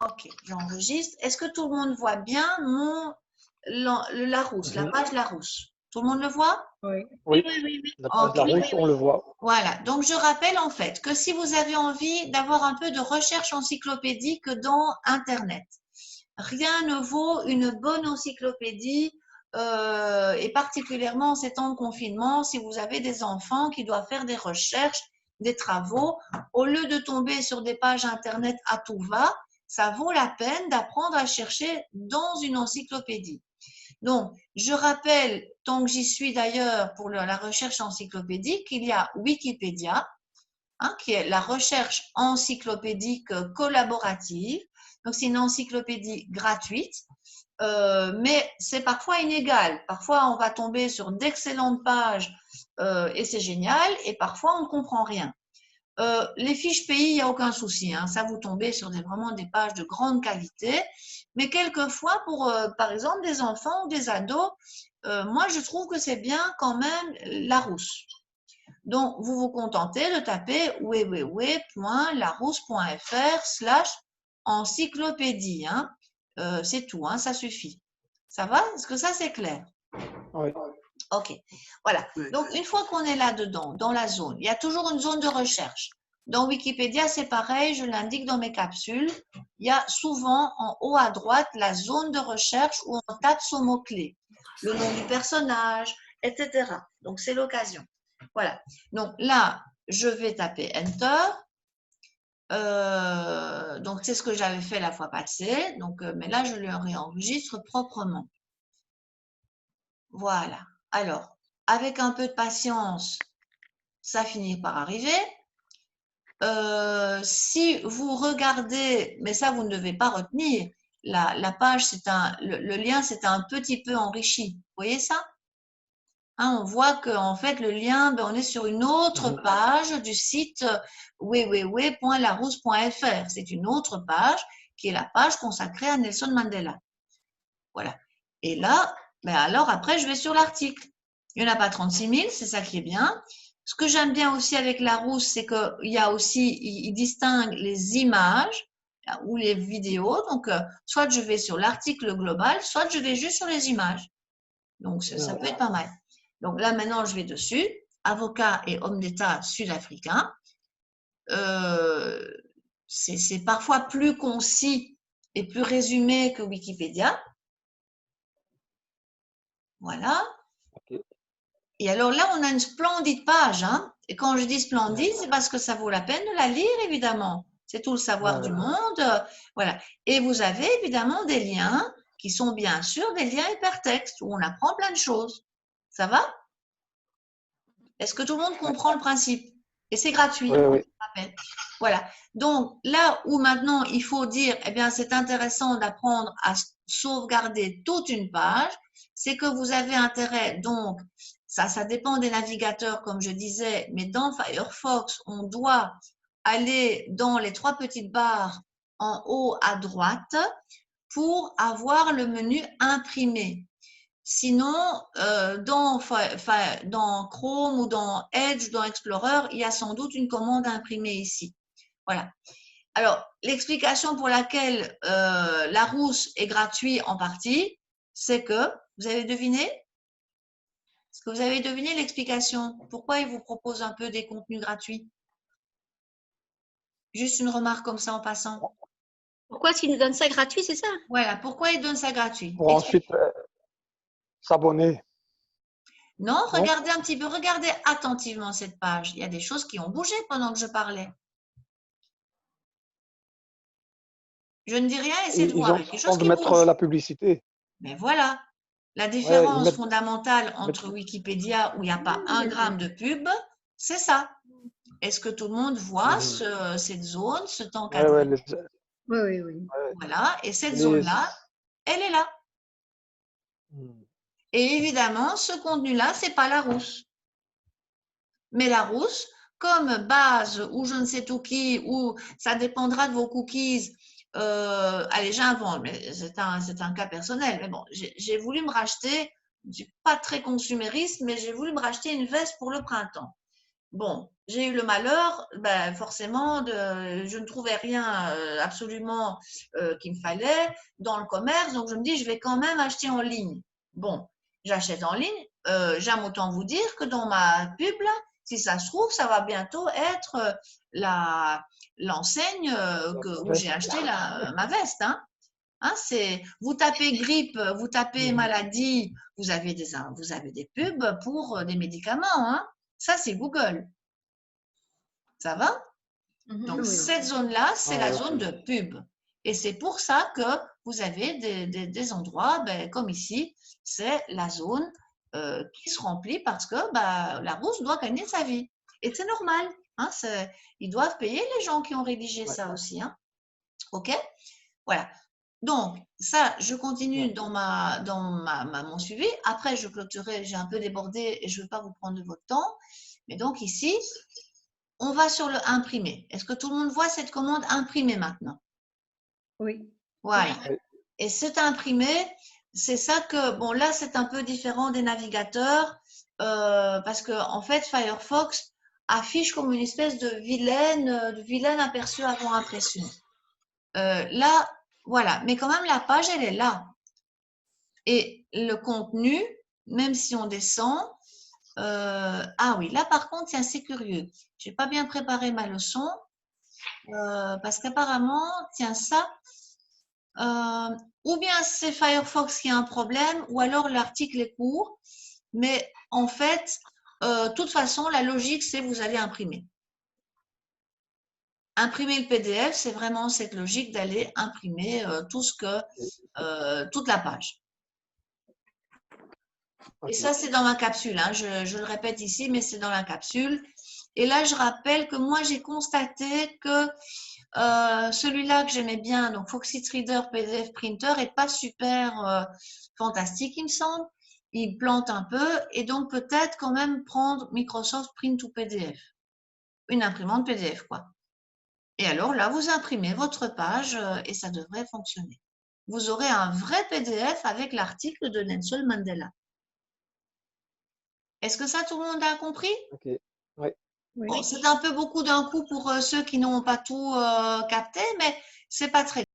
Ok, j'enregistre. Est-ce que tout le monde voit bien Larousse, la page Larousse? Tout le monde le voit? Oui. Oui, la page Ok. Larousse, on le voit. Voilà, donc je rappelle en fait que si vous avez envie d'avoir un peu de recherche encyclopédique dans Internet, rien ne vaut une bonne encyclopédie et particulièrement en ces temps de confinement, si vous avez des enfants qui doivent faire des recherches, des travaux, au lieu de tomber sur des pages Internet à tout va, ça vaut la peine d'apprendre à chercher dans une encyclopédie. Donc, je rappelle, tant que j'y suis d'ailleurs pour la recherche encyclopédique, il y a Wikipédia, qui est la recherche encyclopédique collaborative. Donc, c'est une encyclopédie gratuite, mais c'est parfois inégal. Parfois, on va tomber sur d'excellentes pages et c'est génial, et parfois, on ne comprend rien. Les fiches pays, il n'y a aucun souci, ça vous tombez sur vraiment des pages de grande qualité, mais quelquefois pour par exemple des enfants ou des ados, moi je trouve que c'est bien quand même Larousse. Donc vous vous contentez de taper www.larousse.fr/encyclopédie, c'est tout, ça suffit. Ça va? Est-ce que ça c'est clair? Oui. Ok, voilà. Donc, une fois qu'on est là-dedans, dans la zone, il y a toujours une zone de recherche. Dans Wikipédia, c'est pareil, je l'indique dans mes capsules. Il y a souvent en haut à droite la zone de recherche où on tape son mot-clé, le nom du personnage, etc. Donc, c'est l'occasion. Voilà. Donc, là, je vais taper Enter. Donc, c'est ce que j'avais fait la fois passée. Donc, mais là, je le réenregistre proprement. Voilà. Alors, avec un peu de patience, ça finit par arriver. Si vous regardez, mais ça vous ne devez pas retenir, la page, le lien c'est un petit peu enrichi. Vous voyez ça? On voit qu'en fait le lien, on est sur une autre page du site www.larousse.fr. C'est une autre page qui est la page consacrée à Nelson Mandela. Voilà. Et là, alors après, je vais sur l'article. Il n'y en a pas 36 000, c'est ça qui est bien. Ce que j'aime bien aussi avec Larousse, c'est qu'il y a aussi, il distingue les images ou les vidéos. Donc, soit je vais sur l'article global, soit je vais juste sur les images. Donc, ça peut être pas mal. Donc là, maintenant, je vais dessus. Avocat et homme d'État sud-africain. C'est parfois plus concis et plus résumé que Wikipédia. Voilà. Okay. Et alors là, on a une splendide page. Et quand je dis splendide, c'est parce que ça vaut la peine de la lire, évidemment. C'est tout le savoir du monde. Voilà. Et vous avez évidemment des liens qui sont bien sûr des liens hypertextes où on apprend plein de choses. Ça va? Est-ce que tout le monde comprend le principe? Et c'est gratuit, oui, oui. je rappelle. Voilà. Donc là où maintenant il faut dire, eh bien c'est intéressant d'apprendre à sauvegarder toute une page, c'est que vous avez intérêt, donc ça dépend des navigateurs comme je disais, mais dans Firefox, on doit aller dans les 3 petites barres en haut à droite pour avoir le menu imprimé. Sinon, dans Chrome ou dans Edge ou dans Explorer, il y a sans doute une commande imprimée ici. Voilà. Alors, l'explication pour laquelle Larousse est gratuit en partie, c'est que, vous avez deviné? Est-ce que vous avez deviné l'explication? Pourquoi il vous propose un peu des contenus gratuits? Juste une remarque comme ça en passant. Pourquoi est-ce qu'il nous donne ça gratuit, c'est ça? Voilà, pourquoi il donne ça gratuit? Pour ensuite s'abonner. Non, regardez un petit peu, regardez attentivement cette page. Il y a des choses qui ont bougé pendant que je parlais. Je ne dis rien, essayez de Ils voir. ont Il y a quelque le chose temps de qui mettre bouge. la publicité. Mais voilà, la Ouais, différence fondamentale entre Wikipédia où il n'y a pas 1 gramme de pub, c'est ça. Est-ce que tout le monde voit cette zone, ce temps cadré? Oui, oui. Voilà, et cette zone-là, elle est là. Et évidemment, ce contenu-là, ce n'est pas Larousse. Mais Larousse, comme base ou je ne sais tout qui, ou ça dépendra de vos cookies. Allez, j'invente, mais c'est un cas personnel. Mais bon, j'ai voulu me racheter, je ne suis pas très consumériste, mais j'ai voulu me racheter une veste pour le printemps. Bon, j'ai eu le malheur, ben, forcément, je ne trouvais rien absolument qu'il me fallait dans le commerce. Donc, je me dis, je vais quand même acheter en ligne. Bon, j'achète en ligne. J'aime autant vous dire que dans ma pub, là, si ça se trouve, ça va bientôt être l'enseigne où j'ai acheté ma veste. Hein, vous tapez grippe, vous tapez maladie, vous avez des pubs pour des médicaments. Hein. Ça, c'est Google. Ça va? Donc, Oui. cette zone-là, c'est la Ah, zone de pub. Et c'est pour ça que vous avez des endroits, ben, comme ici, c'est la zone qui se remplit parce que la bourse doit gagner sa vie. Et c'est normal. Hein, ils doivent payer les gens qui ont rédigé ça aussi. Hein. OK? Voilà. Donc, ça, je continue dans mon suivi. Après, je clôturerai, j'ai un peu débordé et je ne veux pas vous prendre de votre temps. Mais donc, ici, on va sur le imprimer. Est-ce que tout le monde voit cette commande imprimer maintenant? Oui. Voilà. Oui. Et cet imprimé, c'est ça que, bon, là, c'est un peu différent des navigateurs parce que, en fait, Firefox affiche comme une espèce de vilaine aperçu avant impression. Là, voilà. Mais quand même, la page, elle est là. Et le contenu, même si on descend, ah oui, là par contre, c'est assez curieux. Je n'ai pas bien préparé ma leçon parce qu'apparemment, tiens, ça, ou bien c'est Firefox qui a un problème, ou alors l'article est court. Mais en fait, de toute façon, la logique, c'est vous allez imprimer. Imprimer le PDF, c'est vraiment cette logique d'aller imprimer toute la page. Et ça, c'est dans ma capsule. Hein. Je le répète ici, mais c'est dans la capsule. Et là, je rappelle que moi, j'ai constaté que celui-là que j'aimais bien, donc Foxit Reader PDF Printer, n'est pas super fantastique, il me semble. Il plante un peu. Et donc, peut-être quand même prendre Microsoft Print to PDF. Une imprimante PDF, quoi. Et alors là, vous imprimez votre page et ça devrait fonctionner. Vous aurez un vrai PDF avec l'article de Nelson Mandela. Est-ce que ça, tout le monde a compris? OK. Oui. Oui. Bon, c'est un peu beaucoup d'un coup pour ceux qui n'ont pas tout capté, mais c'est pas très